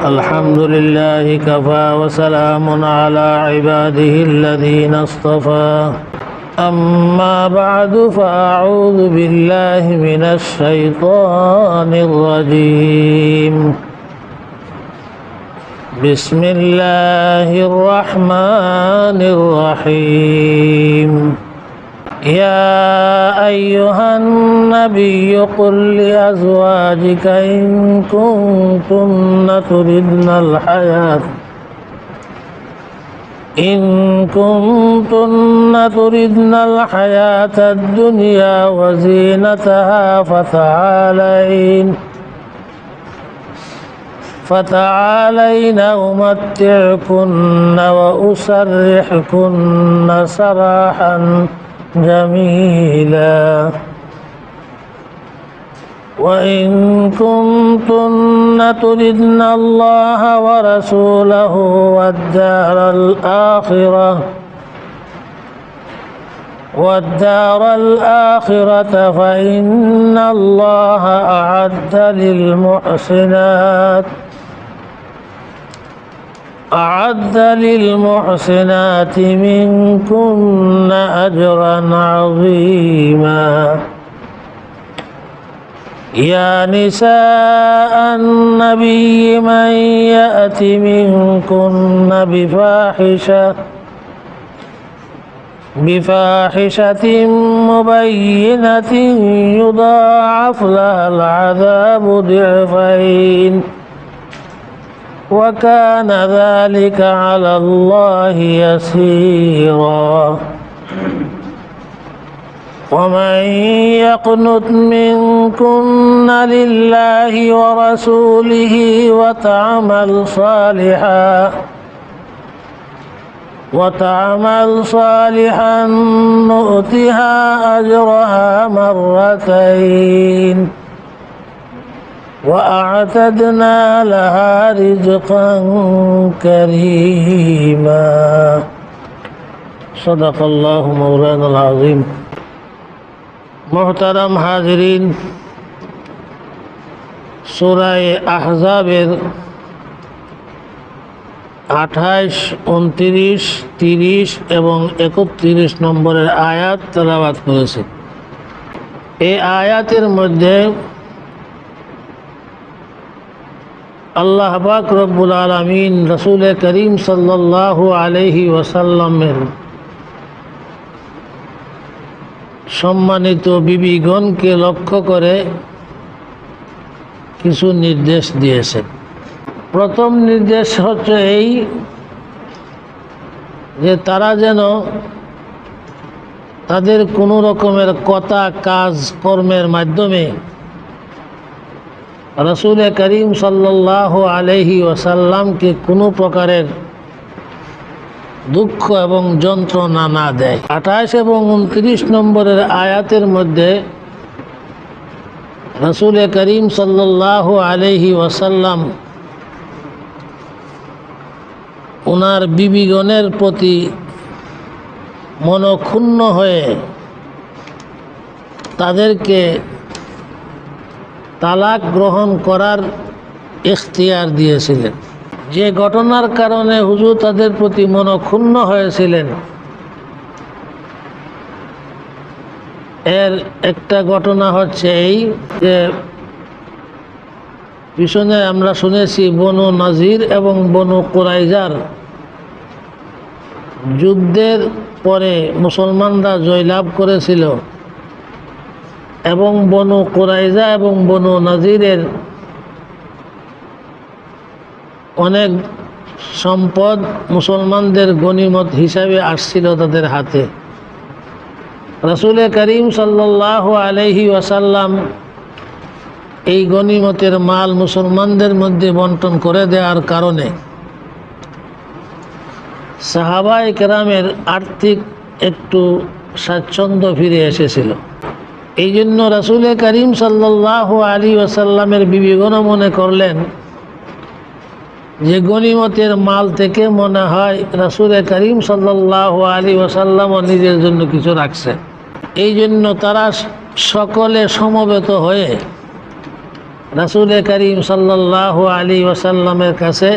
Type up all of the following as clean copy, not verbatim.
الحمد لله كفى وسلام على عباده الذين اصطفى أما بعد فأعوذ بالله من الشيطان الرجيم بسم الله الرحمن الرحيم يا أيها النبي قل لأزواجك إن كنتن تردن الحياة الدنيا وزينتها فتعالين أمتعكن وأسرحكن سراحا جميلا وإن كنتن تردن الله ورسوله والدار الآخرة فإن الله أعد للمحسنات منكن أجرا عظيما يا نساء النبي من يأت منكن بفاحشة مبينة يضاعف لها العذاب ضعفين وكان ذلك على الله يسيرا ومن يقنت منكن لله ورسوله وتعمل صالحا نؤتها أجرها مرتين وأعتدنا لها رزقا كريما صدق الله مولانا العظيم محترم হাজিরিন সূরা আহজাবের 28, 29, 30 এবং 31 নম্বরের আয়াত তেলাওয়াত করেছে। এই আয়াতের মধ্যে আল্লাহ পাক রব্বুল আলামিন রাসূল করিম সাল্লাল্লাহু আলাইহি ওয়াসাল্লামের সম্মানিত বিবিগণকে লক্ষ্য করে কিছু নির্দেশ দিয়েছেন। প্রথম নির্দেশ হচ্ছে এই যে তারা যেন তাদের কোনো রকমের কথা কাজ কর্মের মাধ্যমে রাসূল করিম সাল্লাল্লাহু আলাইহি ওয়াসাল্লামকে কোনো প্রকারের দুঃখ এবং যন্ত্রণা না দেয়। 28 এবং 29 নম্বরের আয়াতের মধ্যে রাসূল করিম সাল্লাল্লাহু আলাইহি ওয়াসাল্লাম ওনার বিবিগণের প্রতি মনক্ষুণ্ণ হয়ে তাদেরকে তালাক গ্রহণ করার ইখতিয়ার দিয়েছিলেন। যে ঘটনার কারণে হুজুর তাদের প্রতি মনক্ষুণ্ণ হয়েছিলেন এর একটা ঘটনা হচ্ছে এই যে পিছনে আমরা শুনেছি বনু নাজির এবং বনু কুরাইজার যুদ্ধের পরে মুসলমানরা জয়লাভ করেছিল এবং বনু কুরাইজা এবং বনু নাজিরের অনেক সম্পদ মুসলমানদের গনিমত হিসাবে আসছিল তাদের হাতে। রাসূল করিম সাল্লাল্লাহু আলাইহি ওয়াসাল্লাম এই গনিমতের মাল মুসলমানদের মধ্যে বন্টন করে দেওয়ার কারণে সাহাবায়ে কেরামের আর্থিক একটু স্বাচ্ছন্দ্য ফিরে এসেছিল। এই জন্য রাসূল করিম সাল্লাল্লাহু আলাইহি ওয়াসাল্লামের বিবিগণ মনে করলেন যে গনিমতের মাল থেকে মনে হয় রাসূল করিম সাল্লাল্লাহু আলাইহি ওয়াসাল্লাম নিজের জন্য কিছু রাখছে। এই জন্য তারা সকলে সমবেত হয়ে রাসূল করিম সাল্লাল্লাহু আলাইহি ওয়াসাল্লামের কাছে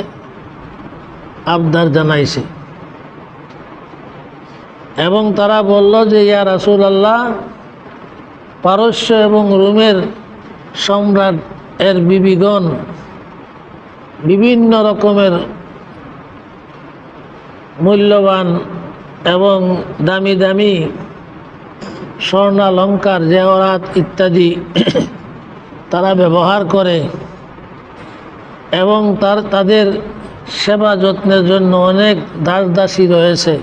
আবদার জানাইছে এবং তারা বলল যে ইয়া রাসূলুল্লাহ, পারস্য এবং রোমের সম্রাট এর বিবিগণ বিভিন্ন রকমের মূল্যবান এবং দামি দামি স্বর্ণালঙ্কার, জেওরাত ইত্যাদি তারা ব্যবহার করে এবং তাদের সেবা যত্নের জন্য অনেক দাস দাসী রয়েছে।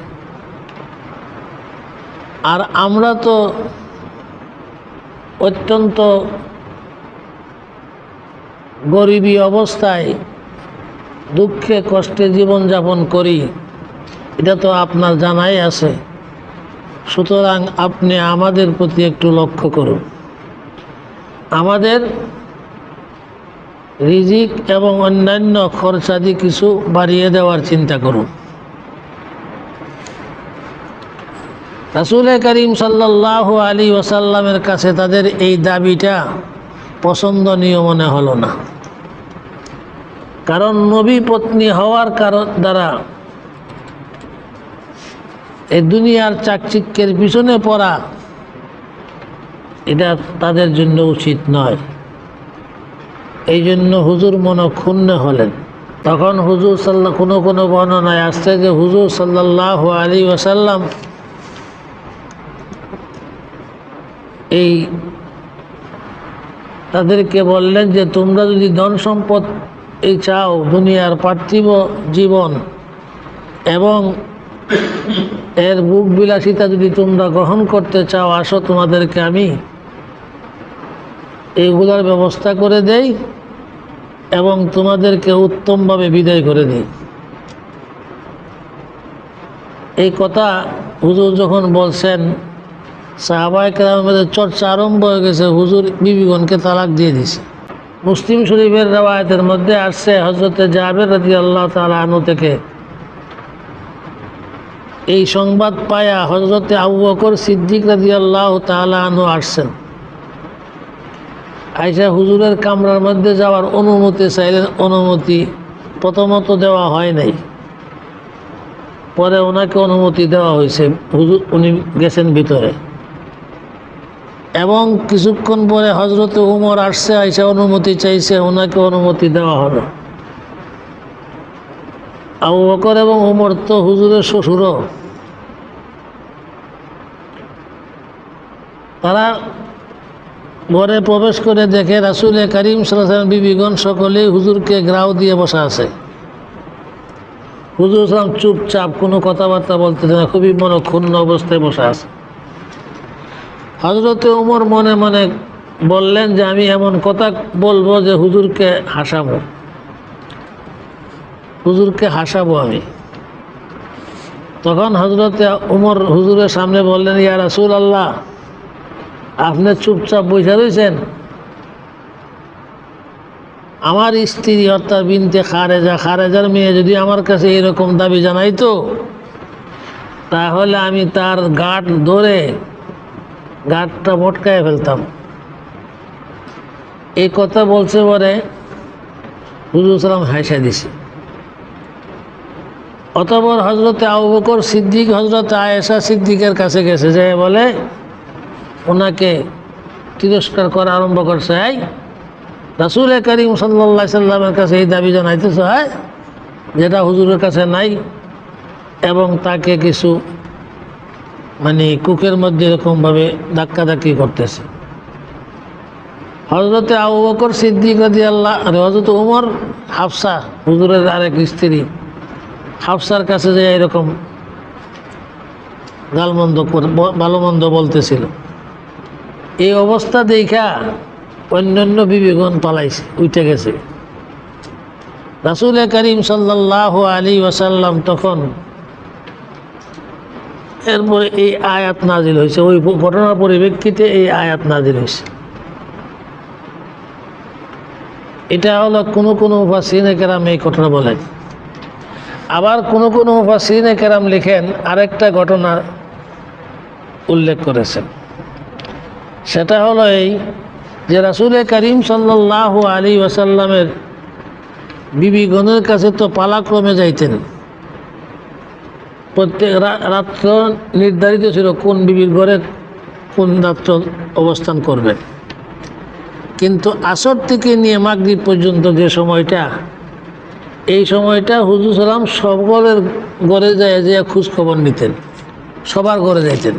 আর আমরা তো অত্যন্ত গরিবী অবস্থায় দুঃখে কষ্টে জীবনযাপন করি, এটা তো আপনার জানাই আছে। সুতরাং আপনি আমাদের প্রতি একটু লক্ষ্য করুন, আমাদের রিজিক এবং অন্যান্য খরচাদি কিছু বাড়িয়ে দেওয়ার চিন্তা করুন। রাসূল করিম সাল্লাল্লাহু আলাইহি ওয়াসাল্লামের কাছে তাদের এই দাবিটা পছন্দনীয় মনে হলো না, কারণ নবী পত্নী হওয়ার দ্বারা এই দুনিয়ার চাকচিক্যের পিছনে পড়া এটা তাদের জন্য উচিত নয়। এই জন্য হুজুর মনক্ষুণ্ণ হলেন। তখন হুজুর কোনো বর্ণনায় আসছে যে হুজুর সাল্লাল্লাহু আলাইহি ওয়াসাল্লাম এই তাদেরকে বললেন যে তোমরা যদি ধন সম্পদ এই চাও, দুনিয়ার পার্থিব জীবন এবং এর বুক বিলাসিতা যদি তোমরা গ্রহণ করতে চাও, আসো তোমাদেরকে আমি এইগুলার ব্যবস্থা করে দেই এবং তোমাদেরকে উত্তমভাবে বিদায় করে দিই। এই কথা হুজুর যখন বলছেন, সাহাবায়ে কেরামের চর্চা আরম্ভ হয়ে গেছে, হুজুর বিবিগণকে তালাক দিয়ে দিছে। মুসলিম শরীফের রওয়ায়াতের মধ্যে আসছে হযরতে জাবের রাদিয়াল্লাহু তাআলা আনহু থেকে এই সংবাদ পায়া হযরতে আবু বকর সিদ্দিক রাদিয়াল্লাহু তাআলা আনহু আসছেন। আয়েশা হুজুরের কামরার মধ্যে যাওয়ার অনুমতি চাইলেন, অনুমতি প্রথমত দেওয়া হয় নাই, পরে ওনাকে অনুমতি দেওয়া হয়েছে, হুজুর উনি গেছেন ভিতরে। এবং কিছুক্ষণ পরে হযরতে উমর আসছে, আয়েশা অনুমতি চাইছে, ওনাকে অনুমতি দেওয়া হলো। আবু বকর এবং উমর তো হুজুরের শ্বশুরও। তারা ঘরে প্রবেশ করে দেখে রাসূল করিম সাল্লাল্লাহু আলাইহি ওয়াসাল্লাম বিবিগণ সকলেই হুজুরকে গ্রাও দিয়ে বসা আছে। হুজুর সাল্লাম চুপচাপ, কোনো কথাবার্তা বলতেছে না, খুবই মনক্ষুণ্ণ অবস্থায় বসা আছে। হযরতে উমর মনে মনে বললেন যে আমি এমন কথা বলবো যে হুজুরকে হাসাবো আমি। তখন হযরতে উমর হুজুরের সামনে বললেন, ইয়া রাসূলুল্লাহ, আপনি চুপচাপ বসে রয়েছেন, আমার স্ত্রী অর্থাৎ বিনতে খারেজার মেয়ে যদি আমার কাছে এরকম দাবি জানাইতো, তাহলে আমি তার গাঁট ধরে গাঁটটা মটকায় ফেলতাম। এই কথা বলছে পরে হুজুর সাল্লাম হাসা দিছে। অতঃপর হযরতে আবু বকর সিদ্দিক হযরতে আয়েশা সিদ্দিকের কাছে গেছে, যে বলে ওনাকে তিরস্কার করা আরম্ভ করছে। রাসূল করিম সাল্লাল্লাহু আলাইহি সাল্লামের কাছে এই দাবি জানাইতেছে, যেটা হুজুরের কাছে নাই, এবং তাকে কিছু কুকের মধ্যে এরকমভাবে ধাক্কাধাক্কি করতেছে। হযরতে আবু বকর সিদ্দিক হযরত উমর হাফসা হুজুরের আরেক স্ত্রী হাফসার কাছে যে এরকম গালমন্দ ভালো মন্দ বলতেছিল। এই অবস্থা দেখা অন্যান্য বিবিগণ পালাইছে, উঠে গেছে। রাসূল করিম সাল্লাল্লাহু আলাইহি ওয়াসাল্লাম তখন এরপরে এই আয়াত নাজিল হয়েছে, ওই ঘটনার পরিপ্রেক্ষিতে এই আয়াত নাজিল হয়েছে। এটা হলো কোনো মুফাসসিরিনে কেরাম এই ঘটনা বলেন। আবার কোনো মুফাসসিরিনে কেরাম লিখেন আরেকটা ঘটনা উল্লেখ করেছেন। সেটা হলো এই যে রাসূল করিম সাল্লাল্লাহু আলাইহি ওয়াসাল্লামের বিবিগণের কাছে তো পালাক্রমে যাইতেন। প্রত্যেক রাত্র নির্ধারিত ছিল কোন বিবির ঘরে কোন রাত্র অবস্থান করবেন। কিন্তু আসর থেকে নিয়ে মাগরিব পর্যন্ত যে সময়টা, এই সময়টা হুজুর সাল্লাম সকলের ঘরে যায় যে খোঁজ খবর নিতেন, সবার ঘরে যাইতেন।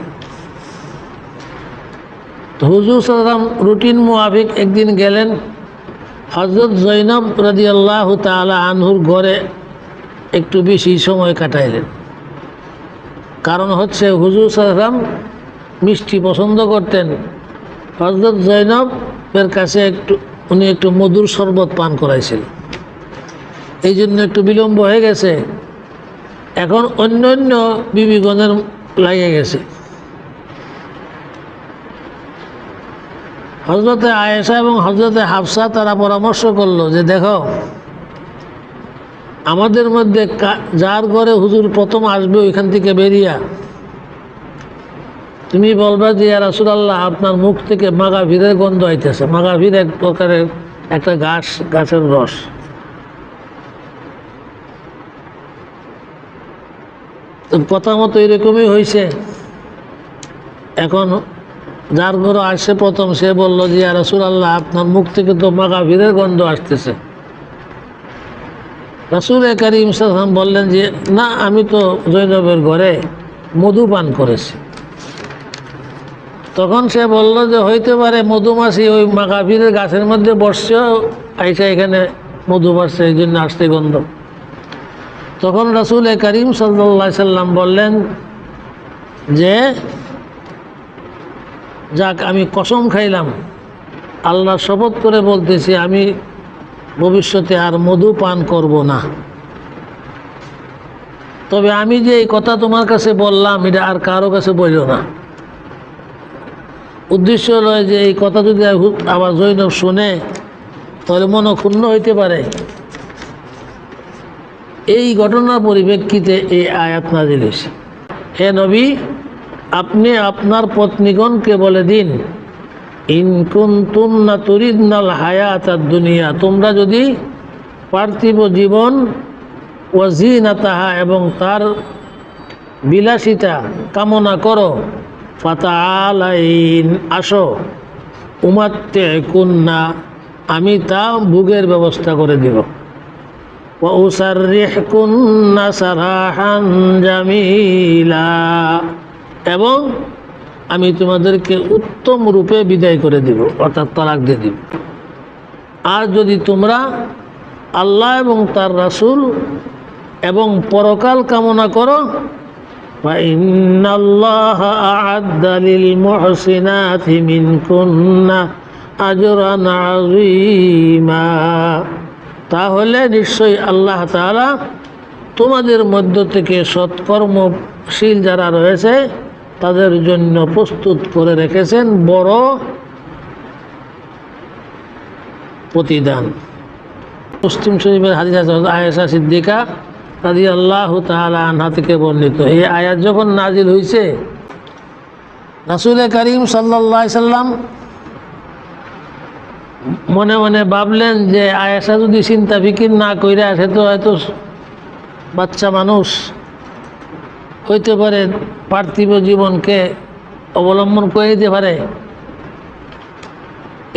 তো হুজুর সাল্লাম রুটিন মোয়াফিক একদিন গেলেন হযরত জৈনব রাদিয়াল্লাহু তাআলা আনহুর ঘরে একটু বেশি সময় কাটাইলেন। কারণ হচ্ছে হুজুর সাল্লাম মিষ্টি পছন্দ করতেন। হযরত জৈনবের কাছে উনি একটু মধুর শরবত পান করাইছিলেন, এই জন্য একটু বিলম্ব হয়ে গেছে। এখন অন্য বিবিগণের লাগে গেছে। হযরতে আয়েশা এবং হযরতে হাফসা তারা পরামর্শ করলো যে দেখো, আমাদের মধ্যে যার ঘরে হুজুর প্রথম আসবে ওইখান থেকে বেরিয়া তুমি বলবা যে ইয়া রাসূলুল্লাহ, আপনার মুখ থেকে মাগাফিরের গন্ধ আইতেছে। মাগাফির এক প্রকারের একটা গাছের রস। কথা মতো এরকমই হয়েছে। এখন যার ঘরে আসে প্রথম সে বলল যে ইয়া রাসূলুল্লাহ, আপনার মুখ থেকে তো মাগাফিরের গন্ধ আসতেছে। রাসূল করিম সাল্লাল্লাহু আলাইহি ওয়াসাল্লাম বললেন যে না, আমি তো জৈনবের ঘরে মধু পান করেছি। তখন সে বলল যে হইতে পারে মধুমাছি ওই মাগাফিরের গাছের মধ্যে বসছে, আইসা এখানে মধু বাড়ছে, এই জন্য আসতে গন্ধ। তখন রাসূল করিম সাল্লাল্লাহু আলাইহি ওয়াসাল্লাম বললেন যে যাক, আমি কসম খাইলাম, আল্লাহ শপথ করে বলতেছি, আমি ভবিষ্যতে আর মধু পান করব না। তবে আমি যে এই কথা তোমার কাছে বললাম, এটা আর কারো কাছে বলিও না। উদ্দেশ্য হলো যে এই কথা যদি আবার জৈনব শুনে তাহলে মনক্ষুণ্ণ হইতে পারে। এই ঘটনার পরিপ্রেক্ষিতে এই আয়াত নাযিল হয়েছে। হে নবী, আপনি আপনার পত্নীগণকে বলে দিন, ইন কুনতুন্না তুরিদনাল হায়াতাদ দুনিয়া, তোমরা যদি পার্থিব জীবন ওয়া জিনাতাহা এবং তার বিলাসিতা কামনা করো, ফাতাআলাইন, আসো, উমাত্তিকুন্না, আমি তা ভোগের ব্যবস্থা করে দিব, ওয়া উসাররিহকুন্না সারাহান জামিলা, এবং আমি তোমাদেরকে উত্তম রূপে বিদায় করে দিব, অর্থাৎ তালাক দিয়ে দিব। আর যদি তোমরা আল্লাহ এবং তার রাসূল এবং পরকাল কামনা করো, ফাইন্নাল্লাহা আ'আদ্দা লিল মুহসিনাতি মিনকুন্না আজরান আযীমা, তাহলে নিশ্চয়ই আল্লাহ তাআলা তোমাদের মধ্য থেকে সৎকর্মশীল যারা রয়েছে তাদের জন্য প্রস্তুত করে রেখেছেন বড় প্রতিদান। মুসলিম শরীফের হাদিস আছে, আয়েশা সিদ্দিকা রাদিয়াল্লাহু তাআলা আনহা থেকে বর্ণিত। এই আয়াত যখন নাজিল হয়েছে, রাসূল করিম সাল্লাল্লাহু আলাইহি সাল্লাম মনে মনে ভাবলেন যে আয়েশা যদি চিন্তা ফিকির না কইরা, সে তো হয়তো বাচ্চা মানুষ, হইতে পারে পার্থিব জীবনকে অবলম্বন করে দিতে পারে।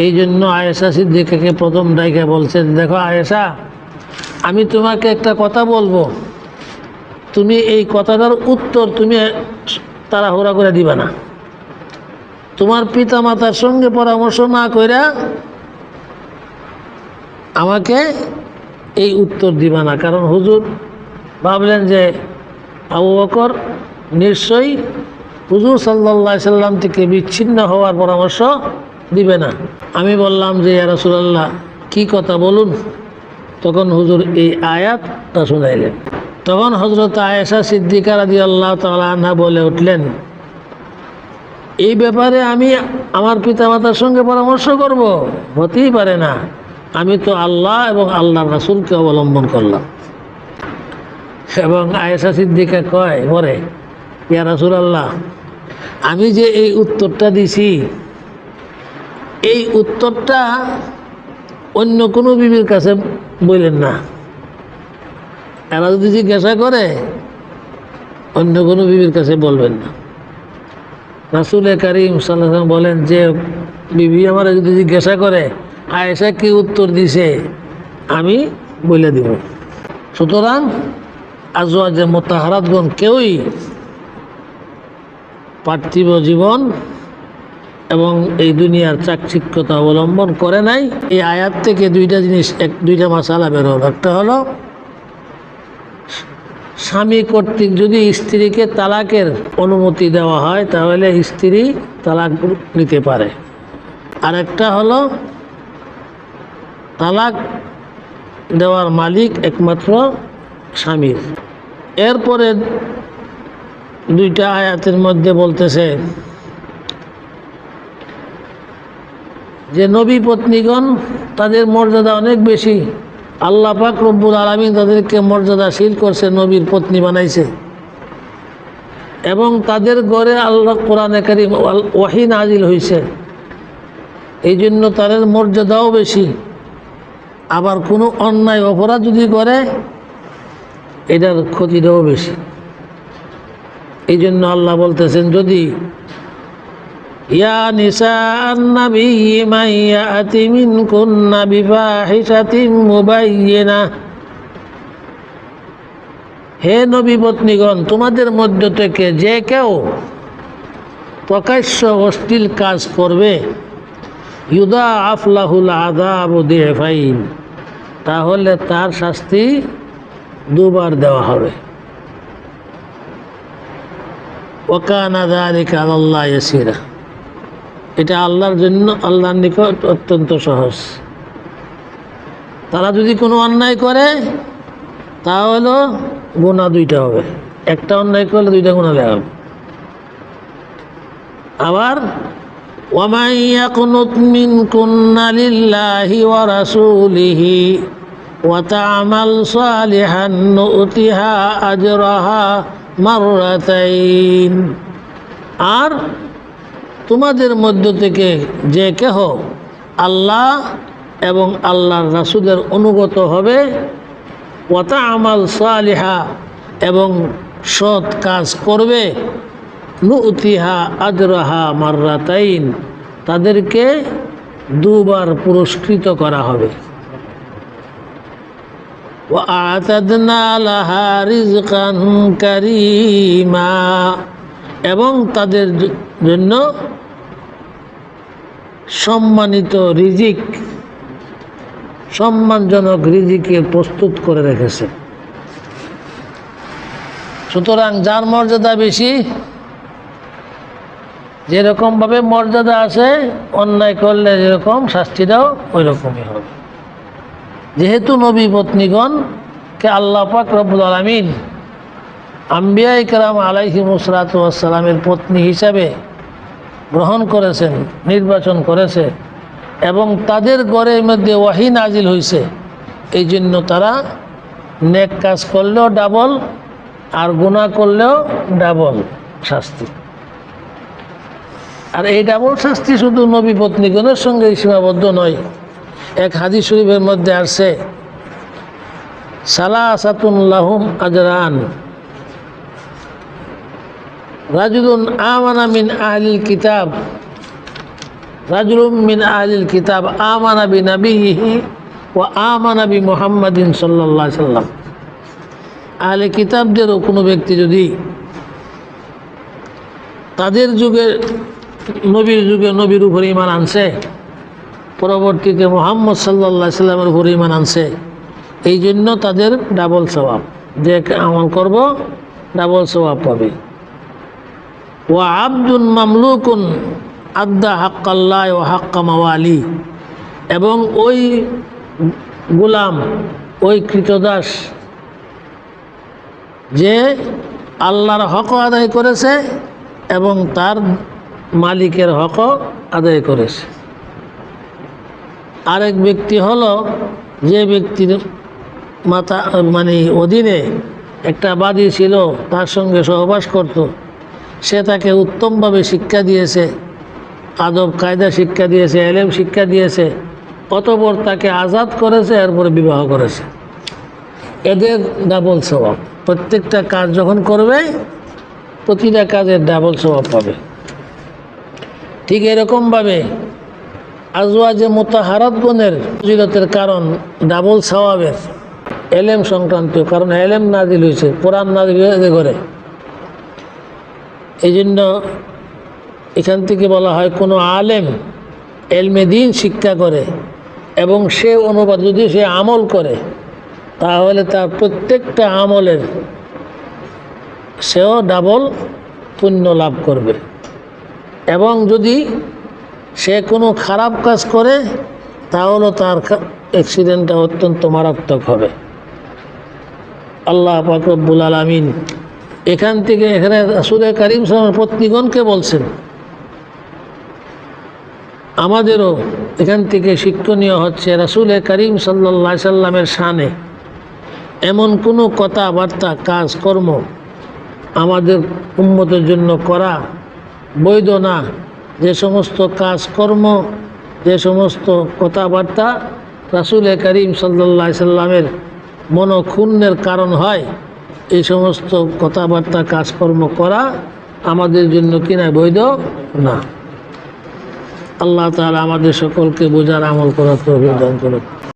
এই জন্য আয়েশা সিদ্দিকাকে প্রথম ডাইকে বলছেন, দেখো আয়েশা, আমি তোমাকে একটা কথা বলবো, তুমি এই কথাটার উত্তর তুমি তাড়াহুড়া করে দিবা না। তোমার পিতা মাতার সঙ্গে পরামর্শ না কইরা আমাকে এই উত্তর দিবা না। কারণ হুজুর ভাবলেন যে আবু বকর নিশ্চয়ই হুজুর সাল্লাল্লাহু আলাইহি সাল্লাম থেকে বিচ্ছিন্ন হওয়ার পরামর্শ দিবে না। আমি বললাম যে ইয়া রাসূলুল্লাহ, কি কথা বলুন। তখন হুজুর এই আয়াতটা শুনাইলেন। তখন হযরত আয়েশা সিদ্দিকা রাদিয়াল্লাহু তাআলা আনহা বলে উঠলেন, এই ব্যাপারে আমি আমার পিতামাতার সঙ্গে পরামর্শ করব? হতেই পারে না, আমি তো আল্লাহ এবং আল্লাহর রাসূলকে অবলম্বন করলাম। এবং আয়েশা সিদ্দিকা কয় পরে, ইয়া রাসূলুল্লাহ, আমি যে এই উত্তরটা দিছি এই উত্তরটা অন্য কোনো বিবির কাছে বললেন না। এরা যদি জিজ্ঞাসা করে অন্য কোনো বিবির কাছে বলবেন না। রাসূল কারীম সাল্লাল্লাহু আলাইহি ওয়াসাল্লাম বলেন যে বিবি আমার যদি জিজ্ঞাসা করে আয়েশা কি উত্তর দিছে আমি বলে দিব। সুতরাং আজওয়াজে মুতাহারাতগণ কেউই পার্থিব জীবন এবং এই দুনিয়ার চাকচিক্যতা অবলম্বন করে নাই। এই আয়াত থেকে দুইটা মাসালা বের হলো। একটা হলো স্বামী কর্তৃক যদি স্ত্রীকে তালাকের অনুমতি দেওয়া হয় তাহলে স্ত্রী তালাক নিতে পারে। আরেকটা হলো তালাক দেওয়ার মালিক একমাত্র স্বামীর। এরপরে দুইটা আয়াতের মধ্যে বলতেছে যে নবী পত্নীগণ তাদের মর্যাদা অনেক বেশি। আল্লাহ পাক রব্বুল আলামিন তাদেরকে মর্যাদাশীল করছে, নবীর পত্নী বানাইছে এবং তাদের ঘরে আল্লাহ কোরআনে কারীম ওহী নাজিল হয়েছে, এই জন্য তাদের মর্যাদাও বেশি। আবার কোনো অন্যায় অপরাধ যদি করে এটার ক্ষতিটাও বেশি। এই জন্য আল্লাহ বলতেছেন যদি ইয়া নিসাআন নবী মান ইয়াতি মিনকুন্না বিফাহিশাতিন মুবায়্যিনাহ, হে নবী পত্নীগণ তোমাদের মধ্য থেকে যে কেউ প্রকাশ্য অশ্লীল কাজ করবে ইউদাআফ লাহুল আযাবু দিফাইন, তাহলে তার শাস্তি দুবার দেওয়া হবে। ওয়া কানা যালিকা আলাল্লাহি ইয়াসীরা, এটা আল্লাহর জন্য আল্লাহর নিকট অত্যন্ত সহজ। তারা যদি কোনো অন্যায় করে তাহলে গুনাহ দুইটা হবে, একটা অন্যায় করলে দুইটা গুনাহ দেওয়া হবে। আবার ওয়ামান ইয়াকুনুত মিনকুন্না লিল্লাহি ওয়া রাসূলিহি ওয়া তা'মাল সালিহান নু'তিহা আজরাহা মাররাতাইন, আর তোমাদের মধ্য থেকে যে কেহ আল্লাহ এবং আল্লাহর রাসূলের অনুগত হবে, ওয়া তা'মাল সালিহা এবং সৎ কাজ করবে, নু'তিহা আজরাহা মাররাতাইন তাদেরকে দুবার পুরস্কৃত করা হবে। ওয়া আ'তাদনা লাহা রিজকান কারীমা, এবং তাদের জন্য সম্মানিত রিজিক, সম্মানজনক রিজিকে প্রস্তুত করে রেখেছে। সুতরাং যার মর্যাদা বেশি যেরকমভাবে মর্যাদা আছে, অন্যায় করলে যেরকম শাস্তিটাও ওই রকমই হবে। যেহেতু নবী পত্নীগণকে আল্লাহ পাক রব্বুল আলামিন আম্বিয়া ইকরাম আলাইহিমুস সালাতু ওয়াস সালামের পত্নী হিসাবে গ্রহণ করেছেন, নির্বাচন করেছে এবং তাদের ঘরের মধ্যে ওয়াহী নাজিল হয়েছে, এই জন্য তারা নেক কাজ করলেও ডাবল আর গুনাহ করলেও ডাবল শাস্তি। আর এই ডাবল শাস্তি শুধু নবী পত্নীগণের সঙ্গে সীমাবদ্ধ নয়। এক হাদিস শরীফের মধ্যে আসছে সালাসাতুন লাহুম আজরান, রাজুলুন আমানা মিন আহলিল কিতাব, রাজুলুম মিন আহলিল কিতাব আমানা বিনাবিয়িহি ওয়া আমানা বিমুহাম্মাদিন সাল্লাল্লাহু আলাইহি সাল্লাম। আহলে কিতাবদেরও কোনো ব্যক্তি যদি তাদের যুগে নবীর উপর ঈমান আনছে, পরবর্তীতে মুহাম্মদ সাল্লাল্লাহু আলাইহি সাল্লামের উপর ঈমান আনছে, এই জন্য তাদের ডাবল সওয়াব, যে আমল করব ডাবল সওয়াব পাবে। ওয়া আবদুন মামলুকুন আদ্দা হাক্কাল্লাহ ওয়া হাক্কা মাওয়ালি, এবং ওই গোলাম, ওই কৃতদাস যে আল্লাহর হক আদায় করেছে এবং তার মালিকের হক আদায় করেছে। আরেক ব্যক্তি হলো যে ব্যক্তির অধীনে একটা বাদী ছিল, তার সঙ্গে সহবাস করত, সে তাকে উত্তমভাবে শিক্ষা দিয়েছে আদব কায়দা শিক্ষা দিয়েছে, এলেম শিক্ষা দিয়েছে, অতঃপর তাকে আজাদ করেছে, এরপরে বিবাহ করেছে। এদের ডাবল স্বভাব, প্রত্যেকটা কাজ যখন করবে প্রতিটা কাজের ডাবল স্বভাব পাবে। ঠিক এরকমভাবে আজওয়াজে মুতাহারাতগণের ফজিলতের কারণ ডাবল স্বভাবের এলেম সংক্রান্ত, কারণ এলেম নাজিল হয়েছে, কোরআন নাজিল হয়েছে করে। এই জন্য এখান থেকে বলা হয় কোনো আলেম এলমে দ্বীন শিক্ষা করে এবং সে অনুবাদ যদি সে আমল করে, তাহলে তার প্রত্যেকটা আমলের সেও ডাবল পুণ্য লাভ করবে। এবং যদি সে কোনো খারাপ কাজ করে, তাহলে তার অ্যাক্সিডেন্টটা অত্যন্ত মারাত্মক হবে। আল্লাহ পাক রব্বুল আলামিন এখান থেকে এখানে রাসূল কারীম সাল্লাল্লাহু আলাইহি ওয়াসাল্লাম পত্নীগণকে বলছেন, আমাদেরও এখান থেকে শিক্ষণীয় হচ্ছে রাসূল কারীম সাল্লাল্লাহু আলাইহি সাল্লামের শানে এমন কোনো কথাবার্তা কাজ কর্ম আমাদের উম্মতের জন্য করা বৈধ না, যে সমস্ত কাজকর্ম, যে সমস্ত কথাবার্তা রাসূল কারীম সাল্লাল্লাহু আলাইহি সাল্লামের মনক্ষুণ্ণের কারণ হয়, এই সমস্ত কথাবার্তা কাজকর্ম করা আমাদের জন্য কিনা বৈধ না। আল্লাহ তাআলা আমাদের সকলকে বোঝার আমল করার তৌফিক দান করুন।